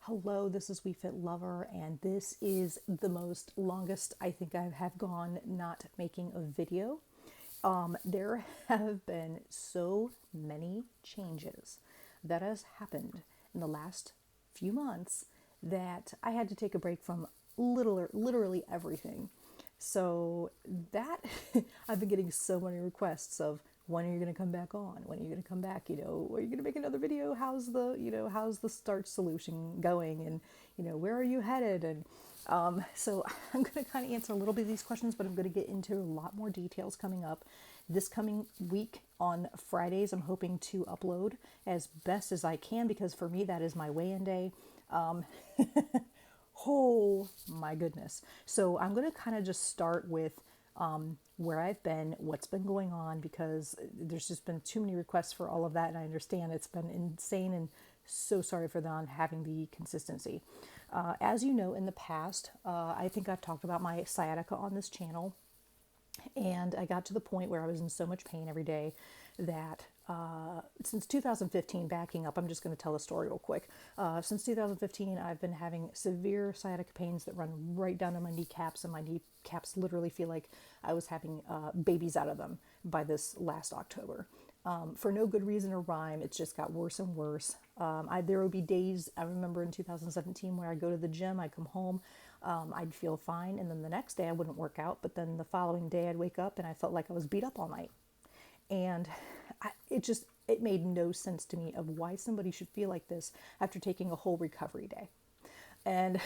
Hello, this is WeFit Lover, and this is the most longest I think I have gone not making a video. There have been so many changes that has happened in the last few months that I had to take a break from literally everything. So that I've been getting so many requests of when are you going to come back on? When are you going to come back? Are you going to make another video? How's the start solution going? And, where are you headed? And so I'm going to kind of answer a little bit of these questions, but I'm going to get into a lot more details coming up. This coming week on Fridays, I'm hoping to upload as best as I can because for me, that is my weigh-in day. Oh my goodness. So I'm going to kind of just start with where I've been, what's been going on, because there's just been too many requests for all of that. And I understand it's been insane and so sorry for not having the consistency. As you know, in the past, I think I've talked about my sciatica on this channel. And I got to the point where I was in so much pain every day that since 2015, backing up, I'm just going to tell the story real quick. Since 2015, I've been having severe sciatica pains that run right down to my kneecaps, and my kneecaps literally feel like I was having babies out of them by this last October. For no good reason or rhyme, it just got worse and worse. There would be days, I remember in 2017, where I'd go to the gym, I'd come home, I'd feel fine, and then the next day I wouldn't work out, but then the following day I'd wake up and I felt like I was beat up all night. And it made no sense to me of why somebody should feel like this after taking a whole recovery day. And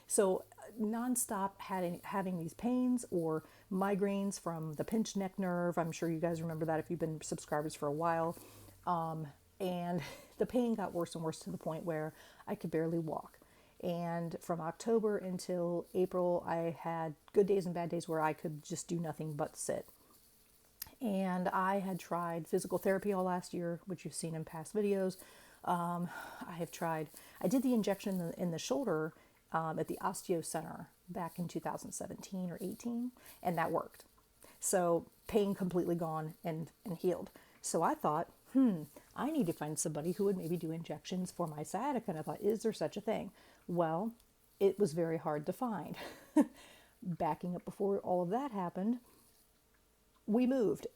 so nonstop having these pains or migraines from the pinched neck nerve. I'm sure you guys remember that if you've been subscribers for a while. And the pain got worse and worse to the point where I could barely walk. And from October until April, I had good days and bad days where I could just do nothing but sit. And I had tried physical therapy all last year, which you've seen in past videos. I did the injection in the shoulder at the Osteo Center back in 2017 or 18, and that worked. So pain completely gone and healed. So I thought, I need to find somebody who would maybe do injections for my sciatica. And I thought, is there such a thing? Well, it was very hard to find. Backing up before all of that happened, we moved.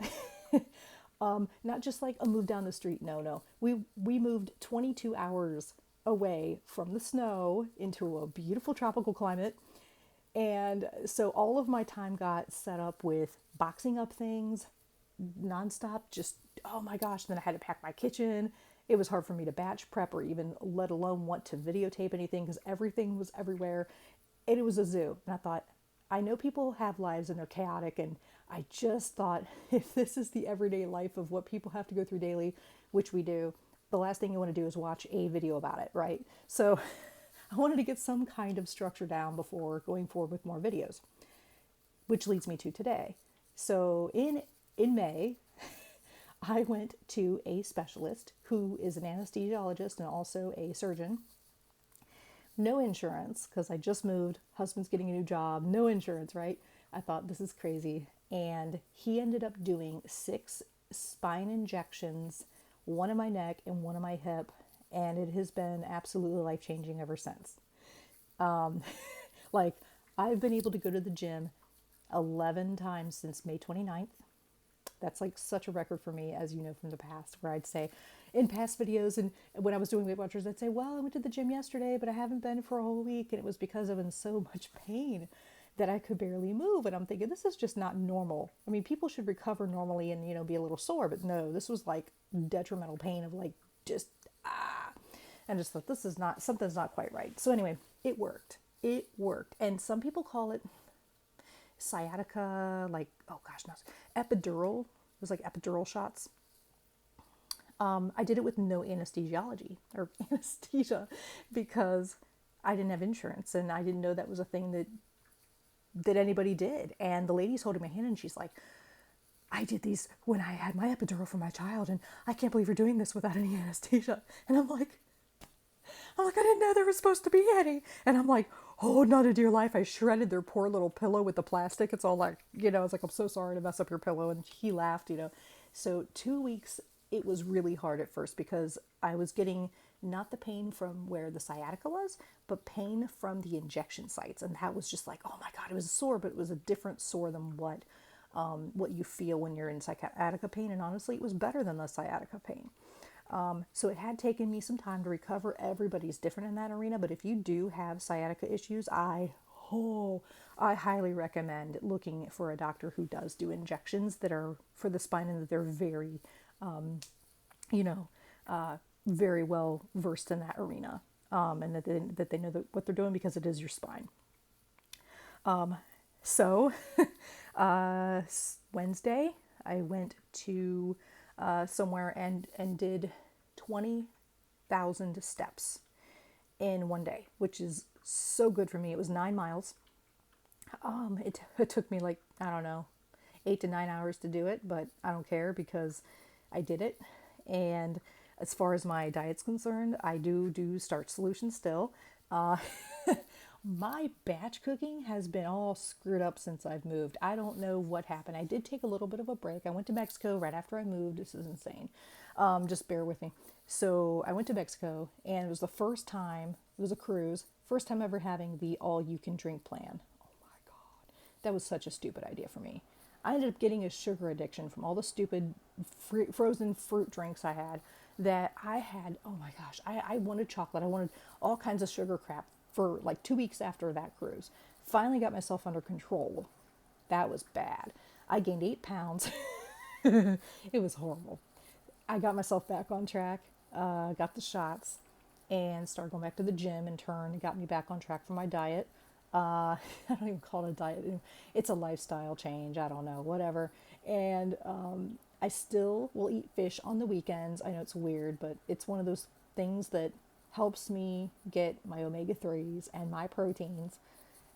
Not just like a move down the street. No. We moved 22 hours away from the snow into a beautiful tropical climate. And so all of my time got set up with boxing up things nonstop. Just, oh my gosh. Then I had to pack my kitchen. It was hard for me to batch prep or even let alone want to videotape anything because everything was everywhere. And it was a zoo. And I thought, I know people have lives and they're chaotic, and I just thought if this is the everyday life of what people have to go through daily, which we do, the last thing you want to do is watch a video about it, right? So I wanted to get some kind of structure down before going forward with more videos, which leads me to today. So in May, I went to a specialist who is an anesthesiologist and also a surgeon. No insurance, because I just moved, husband's getting a new job, no insurance, right? I thought, this is crazy. And he ended up doing 6 spine injections, one in my neck and one in my hip, and it has been absolutely life-changing ever since. I've been able to go to the gym 11 times since May 29th. That's like such a record for me, as you know from the past, where I'd say in past videos and when I was doing Weight Watchers, I'd say, well, I went to the gym yesterday, but I haven't been for a whole week. And it was because I was in so much pain that I could barely move. And I'm thinking, this is just not normal. I mean, people should recover normally and, be a little sore, but no, this was like detrimental pain of like, just, and just thought something's not quite right. So anyway, it worked. And some people call it sciatica, epidural. It was like epidural shots. I did it with no anesthesia because I didn't have insurance and I didn't know that was a thing that anybody did. And the lady's holding my hand and she's like, I did these when I had my epidural for my child and I can't believe you're doing this without any anesthesia. And I'm like, I didn't know there was supposed to be any. And I'm like, oh, not a dear life. I shredded their poor little pillow with the plastic. It's all like, it's like, I'm so sorry to mess up your pillow. And he laughed, So 2 weeks, it was really hard at first because I was getting not the pain from where the sciatica was, but pain from the injection sites. And that was just like, oh my God, it was a sore, but it was a different sore than what you feel when you're in sciatica pain. And honestly, it was better than the sciatica pain. So it had taken me some time to recover. Everybody's different in that arena, but if you do have sciatica issues, I highly recommend looking for a doctor who does do injections that are for the spine and that they're very, you know, very well versed in that arena, and that they know what they're doing, because it is your spine. So Wednesday, I went to somewhere and did 20,000 steps in one day, which is so good for me. It was 9 miles. It took me like, I don't know, 8 to 9 hours to do it, but I don't care because I did it. And as far as my diet's concerned, I do starch solutions still. My batch cooking has been all screwed up since I've moved. I don't know what happened. I did take a little bit of a break. I went to Mexico right after I moved. This is insane. Just bear with me. So I went to Mexico, and it was the first time, it was a cruise, first time ever having the all-you-can-drink plan. Oh my God. That was such a stupid idea for me. I ended up getting a sugar addiction from all the stupid frozen fruit drinks I had, that I had, oh my gosh, I wanted chocolate. I wanted all kinds of sugar crap for like 2 weeks after that cruise. Finally got myself under control. That was bad. I gained 8 pounds. It was horrible. I got myself back on track, got the shots, and started going back to the gym in turn. It got me back on track for my diet. I don't even call it a diet. It's a lifestyle change. I don't know, whatever. And I still will eat fish on the weekends. I know it's weird, but it's one of those things that helps me get my omega-3s and my proteins.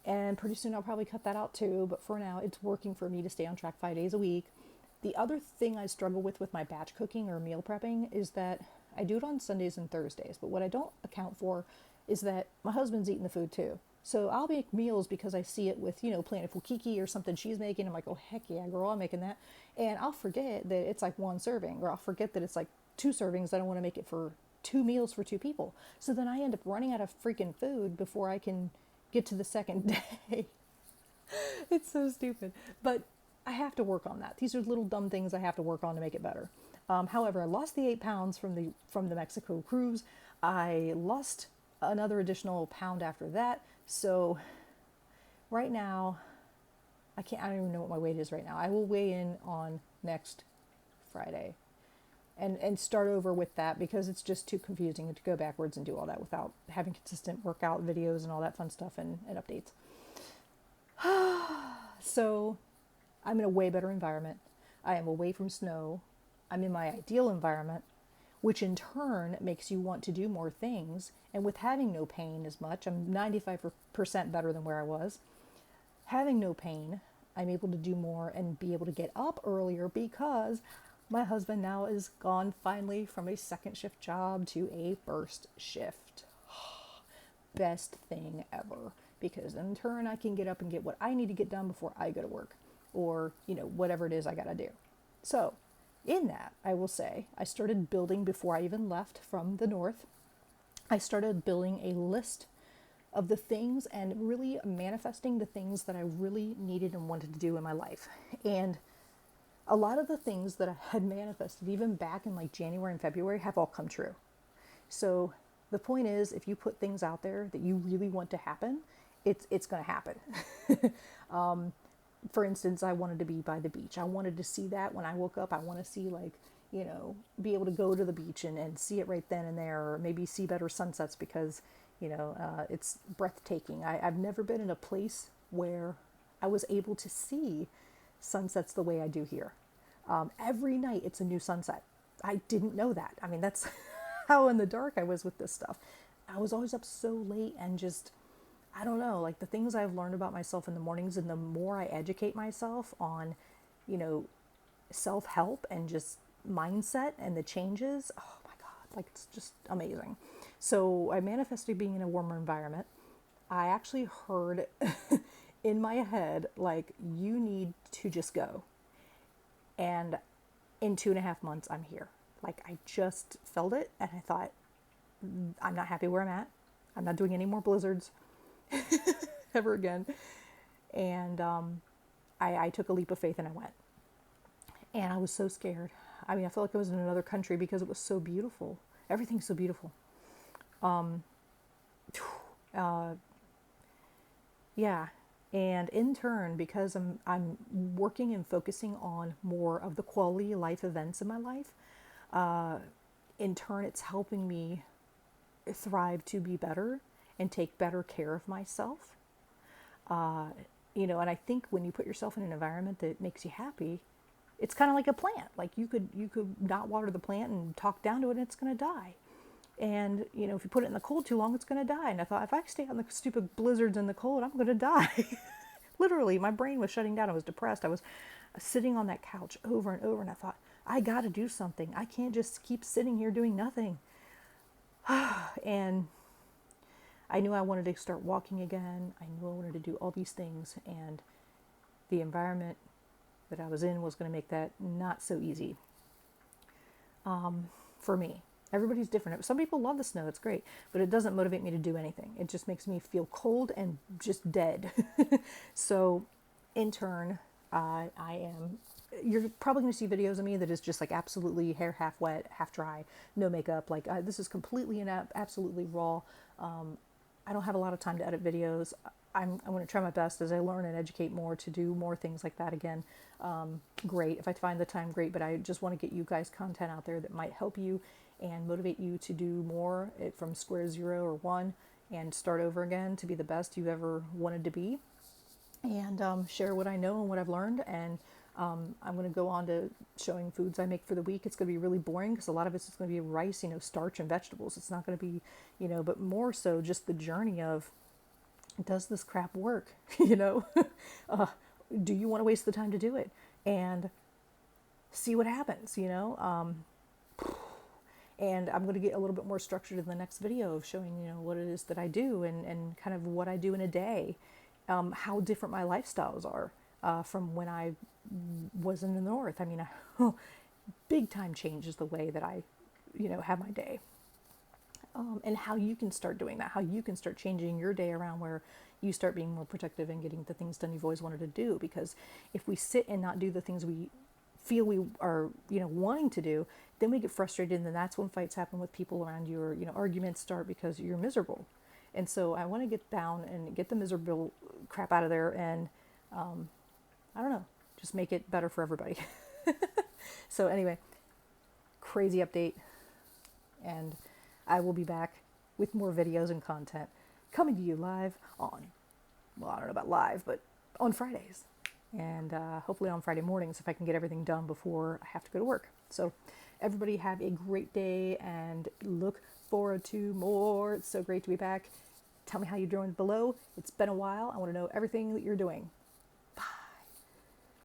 And pretty soon I'll probably cut that out too. But for now, it's working for me to stay on track 5 days a week. The other thing I struggle with my batch cooking or meal prepping is that I do it on Sundays and Thursdays. But what I don't account for is that my husband's eating the food too. So I'll make meals because I see it with, Plentiful Kiki or something she's making. I'm like, oh, heck yeah, girl, I'm making that. And I'll forget that it's like one serving, or I'll forget that it's like 2 servings. I don't want to make it for 2 meals for 2 people. So then I end up running out of freaking food before I can get to the second day. It's so stupid. But I have to work on that. These are little dumb things I have to work on to make it better. However, I lost the 8 pounds from the Mexico cruise. I lost another additional pound after that. So right now, I don't even know what my weight is right now. I will weigh in on next Friday and start over with that, because it's just too confusing to go backwards and do all that without having consistent workout videos and all that fun stuff and updates. So I'm in a way better environment. I am away from snow. I'm in my ideal environment, which in turn makes you want to do more things. And with having no pain as much, I'm 95% better than where I was. Having no pain, I'm able to do more and be able to get up earlier, because my husband now is gone finally from a second shift job to a first shift. Best thing ever, because in turn I can get up and get what I need to get done before I go to work, or, whatever it is I gotta do. So in that, I will say, I started building before I even left from the north. I started building a list of the things and really manifesting the things that I really needed and wanted to do in my life. And a lot of the things that I had manifested even back in like January and February have all come true. So the point is, if you put things out there that you really want to happen, it's going to happen. For instance, I wanted to be by the beach. I wanted to see that when I woke up. I want to see be able to go to the beach and see it right then and there, or maybe see better sunsets, because, it's breathtaking. I've never been in a place where I was able to see sunsets the way I do here. Every night it's a new sunset. I didn't know that. I mean, that's how in the dark I was with this stuff. I was always up so late and just, I don't know, like the things I've learned about myself in the mornings, and the more I educate myself on, self-help and just mindset and the changes, oh my God, like it's just amazing. So I manifested being in a warmer environment. I actually heard in my head, like, you need to just go. And in 2.5 months, I'm here. Like, I just felt it, and I thought, I'm not happy where I'm at. I'm not doing any more blizzards ever again. And I took a leap of faith and I went. And I was so scared. I mean, I felt like I was in another country because it was so beautiful. Everything's so beautiful. Uh, yeah. And in turn, because I'm working and focusing on more of the quality of life events in my life, in turn, it's helping me thrive to be better and take better care of myself. And I think when you put yourself in an environment that makes you happy, it's kind of like a plant. Like you could not water the plant and talk down to it and it's going to die. And, if you put it in the cold too long, it's going to die. And I thought, if I stay on the stupid blizzards in the cold, I'm going to die. Literally, my brain was shutting down. I was depressed. I was sitting on that couch over and over. And I thought, I got to do something. I can't just keep sitting here doing nothing. And I knew I wanted to start walking again. I knew I wanted to do all these things. And the environment that I was in was going to make that not so easy for me. Everybody's different. Some people love the snow. It's great. But it doesn't motivate me to do anything. It just makes me feel cold and just dead. So, in turn, you're probably going to see videos of me that is just like absolutely hair half wet, half dry, no makeup. Like this is completely and absolutely raw. I don't have a lot of time to edit videos. I'm going to try my best as I learn and educate more to do more things like that again. Great. If I find the time, great. But I just want to get you guys content out there that might help you and motivate you to do more from square zero or one and start over again to be the best you ever wanted to be. And share what I know and what I've learned. And I'm going to go on to showing foods I make for the week. It's going to be really boring because a lot of it's going to be rice, starch and vegetables. It's not going to be, but more so just the journey of, does this crap work? Do you want to waste the time to do it? And see what happens, and I'm going to get a little bit more structured in the next video of showing, what it is that I do and kind of what I do in a day, how different my lifestyles are from when I was in the North. I mean, big time changes the way that I, have my day. And how you can start doing that, how you can start changing your day around where you start being more productive and getting the things done you've always wanted to do. Because if we sit and not do the things we feel we are, wanting to do, then we get frustrated, and then that's when fights happen with people around you, or, arguments start because you're miserable. And so I want to get down and get the miserable crap out of there and, I don't know, just make it better for everybody. So anyway, crazy update. And I will be back with more videos and content coming to you live on, well, I don't know about live, but on Fridays. And hopefully on Friday mornings if I can get everything done before I have to go to work. So everybody have a great day and look forward to more. It's so great to be back. Tell me how you're doing below. It's been a while. I want to know everything that you're doing.